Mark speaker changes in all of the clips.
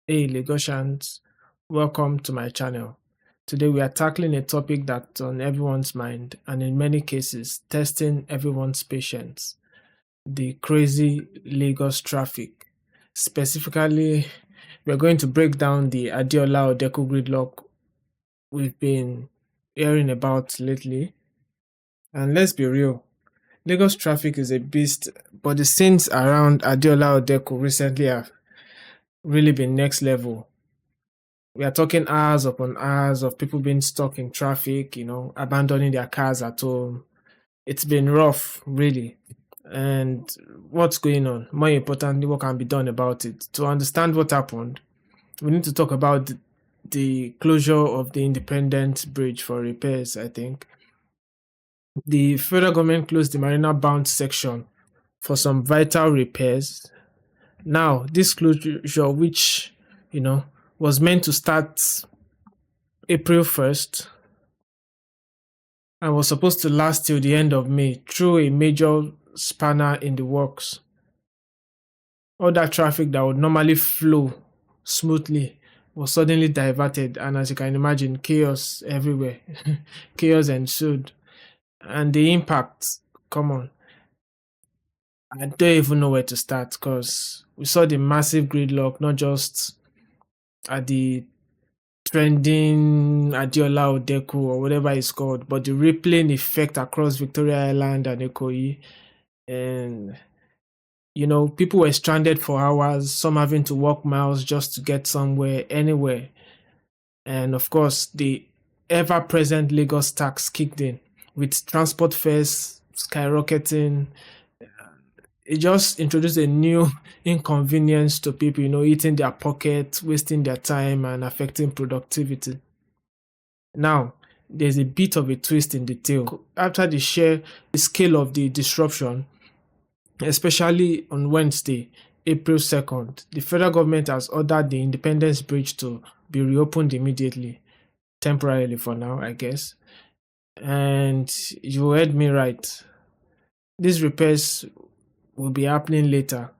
Speaker 1: Hey Lagosians, welcome to my channel. Today we are tackling a topic that's on everyone's mind and in many cases testing everyone's patience, the crazy Lagos traffic. Specifically, we're going to break down the Adeola Odeku gridlock we've been hearing about lately. And let's be real, Lagos traffic is a beast, but the scenes around Adeola Odeku recently have really been next level. We are talking hours upon hours of people being stuck in traffic, abandoning their cars at home. It's been rough, really. And what's going on? More importantly, what can be done about it? To understand what happened, we need to talk about the closure of the Independent Bridge for repairs, I think. The federal government closed the Marina Bound section for some vital repairs. Now, this closure, which, you know, was meant to start April 1st, and was supposed to last till the end of May through a major spanner in the works. All that traffic that would normally flow smoothly was suddenly diverted, and as you can imagine, chaos everywhere. Chaos ensued. And the impact, come on, I don't even know where to start because we saw the massive gridlock, not just at the trending Adeola Odeku or whatever it's called, but the rippling effect across Victoria Island and Ikoyi. And people were stranded for hours, some having to walk miles just to get somewhere, anywhere. And of course, the ever present Lagos tax kicked in with transport fares skyrocketing. It just introduced a new inconvenience to people, eating their pockets, wasting their time, and affecting productivity. Now, there's a bit of a twist in the tale. After the scale of the disruption, especially on Wednesday, April 2nd, the federal government has ordered the Independence Bridge to be reopened immediately, temporarily for now, I guess. And you heard me right. These repairs will be happening later,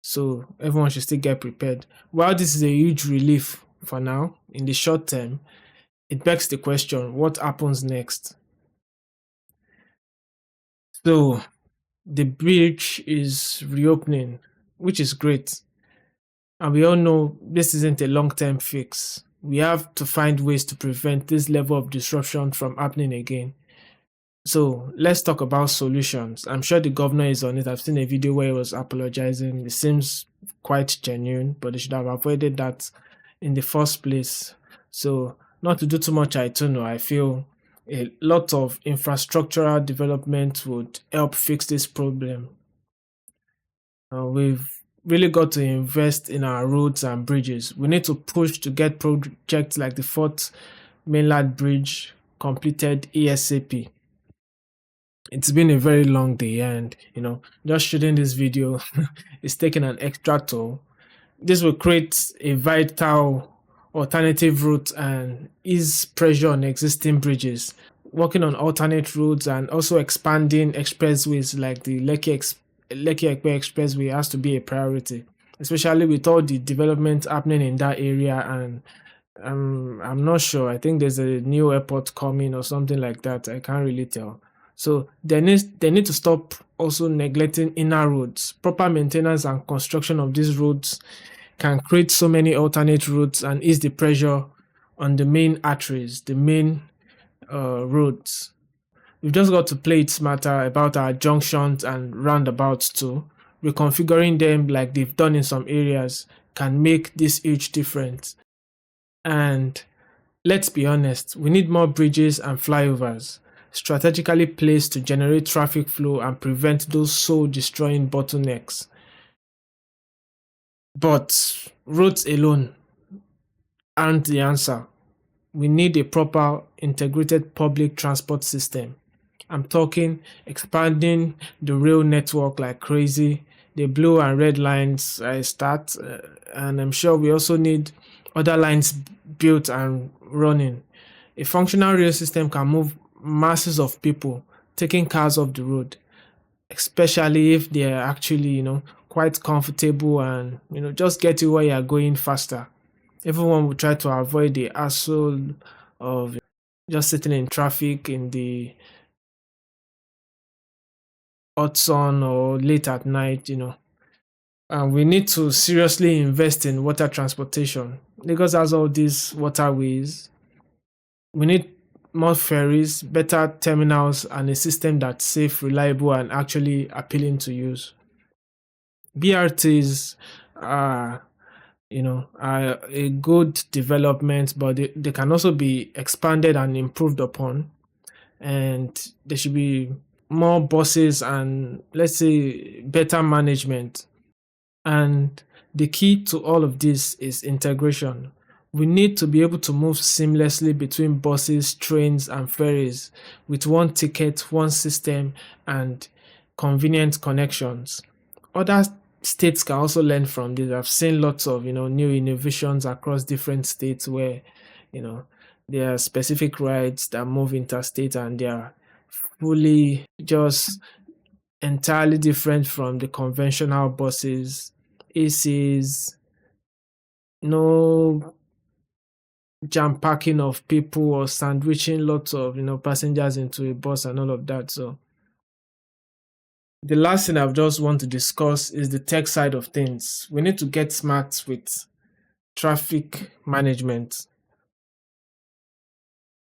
Speaker 1: so everyone should still get prepared. While this is a huge relief for now, in the short term, it begs the question, what happens next? So, the bridge is reopening, which is great. And we all know this isn't a long term fix. We have to find ways to prevent this level of disruption from happening again. So let's talk about solutions. I'm sure the governor is on it. I've seen a video where he was apologizing. It seems quite genuine, but they should have avoided that in the first place. So, not to do too much, I don't know. I feel a lot of infrastructural development would help fix this problem. We've really got to invest in our roads and bridges. We need to push to get projects like the fourth mainland bridge completed ASAP. It's been a very long day, and just shooting this video is taking an extra toll. This will create a vital alternative route and ease pressure on existing bridges. Working on alternate routes and also expanding expressways like the Lekki Ekpe Expressway has to be a priority, especially with all the development happening in that area. And I'm not sure. I think there's a new airport coming or something like that. I can't really tell. So they need to stop also neglecting inner roads. Proper maintenance and construction of these roads can create so many alternate routes and ease the pressure on the main arteries, the main roads. We've just got to play it smarter about our junctions and roundabouts too. Reconfiguring them like they've done in some areas can make this huge difference. And let's be honest, we need more bridges and flyovers strategically placed to generate traffic flow and prevent those soul destroying bottlenecks. But roads alone aren't the answer. We need a proper integrated public transport system. I'm talking expanding the rail network like crazy. The blue and red lines start, and I'm sure we also need other lines built and running. A functional rail system can move masses of people, taking cars off the road, especially if they're actually, quite comfortable and, just get you where you're going faster. Everyone will try to avoid the hassle of just sitting in traffic in the hot sun or late at night. And we need to seriously invest in water transportation. Lagos has all these waterways. We need more ferries, better terminals, and a system that's safe, reliable, and actually appealing to use. BRTs are, are a good development, but they can also be expanded and improved upon. And there should be more buses and, let's say, better management. And the key to all of this is integration. We need to be able to move seamlessly between buses, trains, and ferries with one ticket, one system, and convenient connections. Other states can also learn from this. I've seen lots of new innovations across different states where you know there are specific rides that move interstate and they are fully just entirely different from the conventional buses, ACs, no jam packing of people or sandwiching lots of passengers into a bus and all of that. So the last thing I just want to discuss is the tech side of things. We need to get smart with traffic management.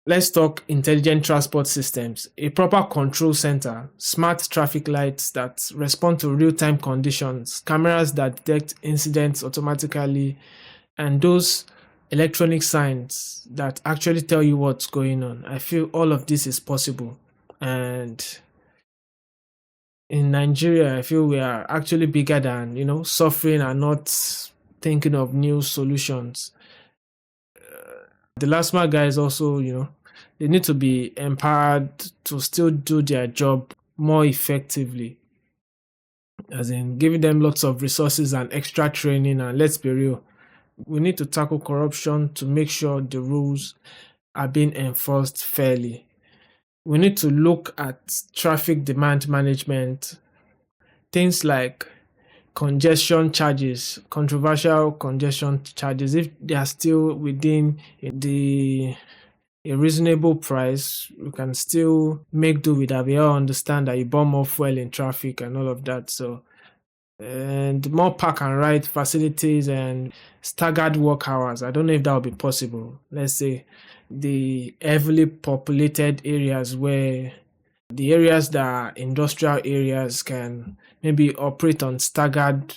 Speaker 1: Let's talk intelligent transport systems, a proper control center, smart traffic lights that respond to real time conditions, cameras that detect incidents automatically, and those electronic signs that actually tell you what's going on. I feel all of this is possible. And in Nigeria, I feel we are actually bigger than, suffering and not thinking of new solutions. The last mile guys also, they need to be empowered to still do their job more effectively, as in giving them lots of resources and extra training. And let's be real, we need to tackle corruption to make sure the rules are being enforced fairly. We need to look at traffic demand management, things like congestion charges, controversial congestion charges, if they are still within the a reasonable price, we can still make do with that. We all understand that you burn more fuel in traffic and all of that. So, and more park and ride facilities and staggered work hours. I don't know if that will be possible. Let's say the heavily populated areas where the areas that are industrial areas can maybe operate on staggered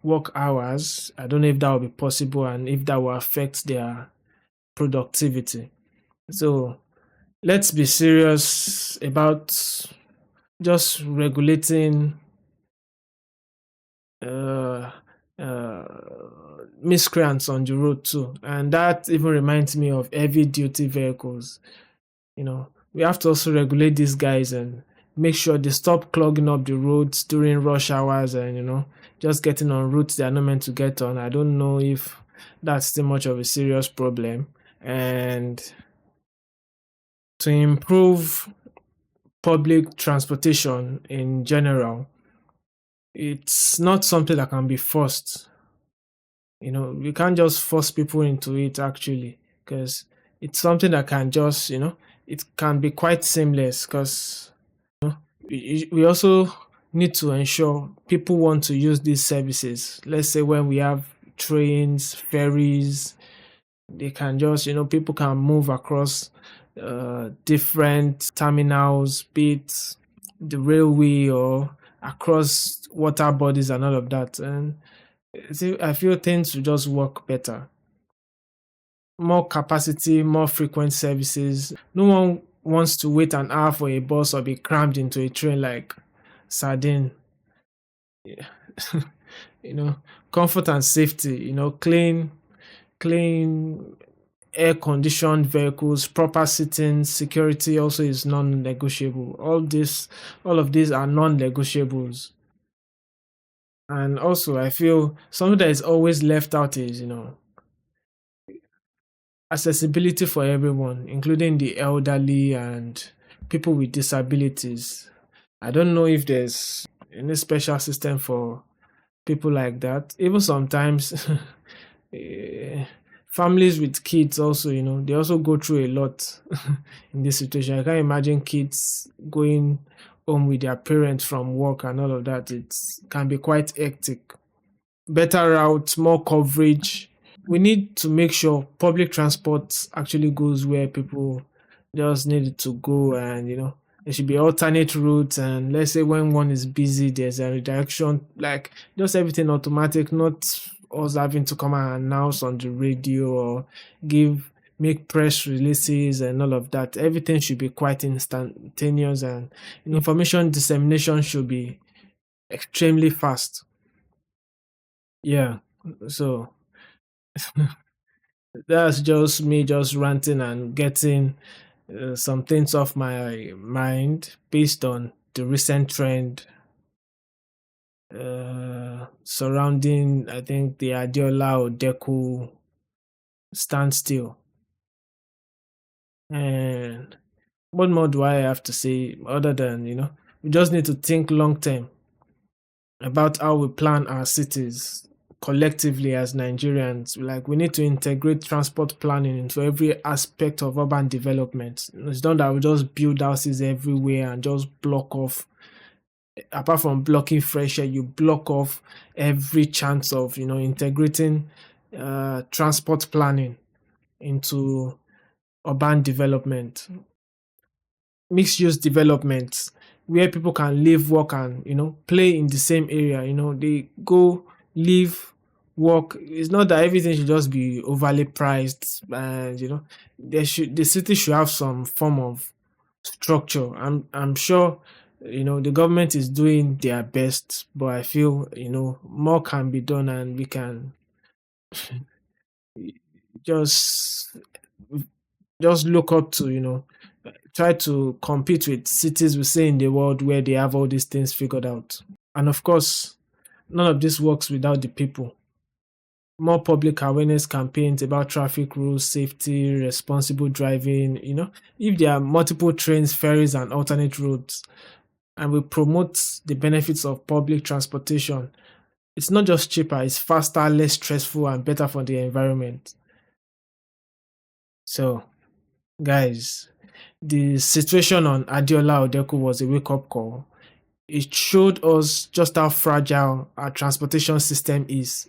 Speaker 1: work hours. I don't know if that will be possible and if that will affect their productivity. So let's be serious about just regulating uh, uh, miscreants on the road too. And that even reminds me of heavy duty vehicles. We have to also regulate these guys and make sure they stop clogging up the roads during rush hours and, just getting on routes they are not meant to get on. I don't know if that's too much of a serious problem. And to improve public transportation in general, it's not something that can be forced. We can't just force people into it actually, because it's something that can just, it can be quite seamless because we also need to ensure people want to use these services. Let's say when we have trains, ferries, they can just, people can move across different terminals, be it the railway or across water bodies and all of that. And see, I feel things will just work better. More capacity, more frequent services. No one wants to wait an hour for a bus or be crammed into a train like sardine. Yeah. you know, Comfort and safety, clean air conditioned vehicles, proper seating, security also is non-negotiable. All of these are non-negotiables. And also I feel something that is always left out is, accessibility for everyone, including the elderly and people with disabilities. I don't know if there's any special system for people like that. Even sometimes, eh, Families with kids also, they also go through a lot in this situation. I can't imagine kids going home with their parents from work and all of that. It can be quite hectic. Better routes, more coverage. We need to make sure public transport actually goes where people just need it to go, and there should be alternate routes. And let's say when one is busy, there's a redirection, like just everything automatic, not us having to come and announce on the radio or give make press releases and all of that. Everything should be quite instantaneous, and information dissemination should be extremely fast. Yeah. So that's just me just ranting and getting some things off my mind based on the recent trend surrounding, I think, the Adeola Odeku standstill. And what more do I have to say other than, we just need to think long term about how we plan our cities collectively as Nigerians. Like, we need to integrate transport planning into every aspect of urban development. It's not that we just build houses everywhere and just block off. Apart from blocking fresh air, you block off every chance of integrating transport planning into urban development, mixed use development, where people can live, work, and play in the same area. They go live, work. It's not that everything should just be overly priced, and the city should have some form of structure. I'm sure the government is doing their best, but I feel more can be done, and we can just just look up to try to compete with cities we say in the world where they have all these things figured out. And of course, none of this works without the people. More public awareness campaigns about traffic rules, safety, responsible driving. If there are multiple trains, ferries, and alternate routes, and we promote the benefits of public transportation, it's not just cheaper, it's faster, less stressful, and better for the environment. So, guys, the situation on Adeola Odeku was a wake up call. It showed us just how fragile our transportation system is.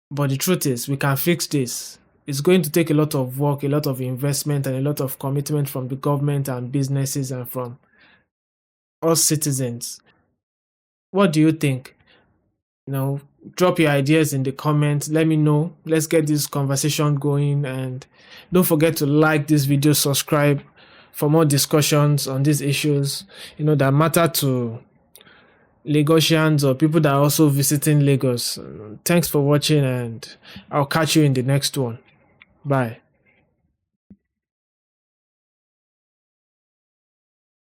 Speaker 1: But the truth is, we can fix this. It's going to take a lot of work, a lot of investment, and a lot of commitment from the government and businesses and from us citizens. What do you think? You know, Drop your ideas in the comments. Let me know. Let's get this conversation going. And don't forget to like this video, subscribe for more discussions on these issues, that matter to Lagosians or people that are also visiting Lagos. Thanks for watching, and I'll catch you in the next one. Bye.